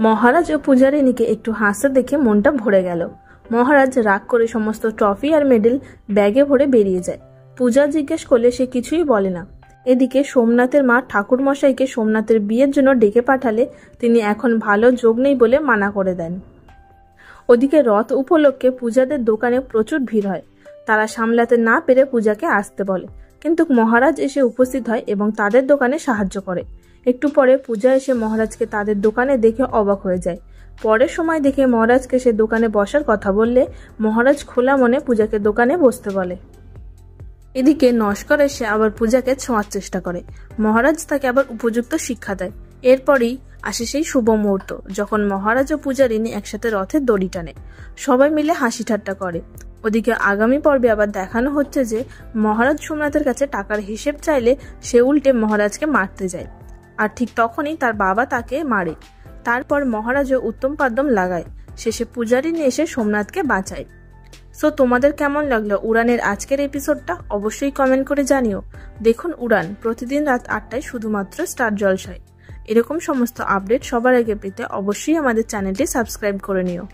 মহারাজ ও পূজারিনীকে একটু হাসতে দেখে মনটা ভরে গেল। মহারাজ রাগ করে সমস্ত ট্রফি আর মেডেল ব্যাগে ভরে বেরিয়ে যায়। পূজা জিজ্ঞেস করলে সে কিছুই বলে না। এদিকে সোমনাথের মা ঠাকুরমশাইকে সোমনাথের বিয়ের জন্য ডেকে পাঠালে তিনি এখন ভালো যোগ নেই বলে মানা করে দেন। ওদিকে রথ উপলক্ষে পূজাদের দোকানে প্রচুর ভিড় হয়। তারা সামলাতে না পেরে পূজাকে আসতে বলে, কিন্তু মহারাজ এসে উপস্থিত হয় এবং তাদের দোকানে সাহায্য করে। একটু পরে পূজা এসে মহারাজকে তাদের দোকানে দেখে অবাক হয়ে যায়। পরের সময় দেখে মহারাজকে সে দোকানে বসার কথা বললে মহারাজ খোলা মনে পূজাকে দোকানে বসতে বলে। এদিকে নস্কর এসে আবার পূজাকে ছোঁয়ার চেষ্টা করে। মহারাজ তাকে আবার উপযুক্ত শিক্ষা দেয়। এরপরই আসে সেই শুভ মুহূর্ত যখন মহারাজ ও পূজারিনী একসাথে রথের দড়ি টানে। সবাই মিলে হাসি ঠাট্টা করে। ওদিকে আগামী পর্বে আবার দেখানো হচ্ছে যে মহারাজ সোমনাথের কাছে টাকার হিসেব চাইলে সে উল্টে মহারাজকে মারতে যায়, আর ঠিক তখনই তার বাবা তাকে মারে। তারপর মহারাজও উত্তম পাদ্যম লাগায়। শেষে পূজারিনী এসে সোমনাথকে বাঁচায়। সো তোমাদের কেমন লাগলো উড়ানের আজকের এপিসোডটা অবশ্যই কমেন্ট করে জানিও। দেখুন উড়ান প্রতিদিন রাত 8টায় শুধুমাত্র স্টার জলসায়। এরকম সমস্ত আপডেট সবার আগে পেতে অবশ্যই আমাদের চ্যানেলটি সাবস্ক্রাইব করে নিও।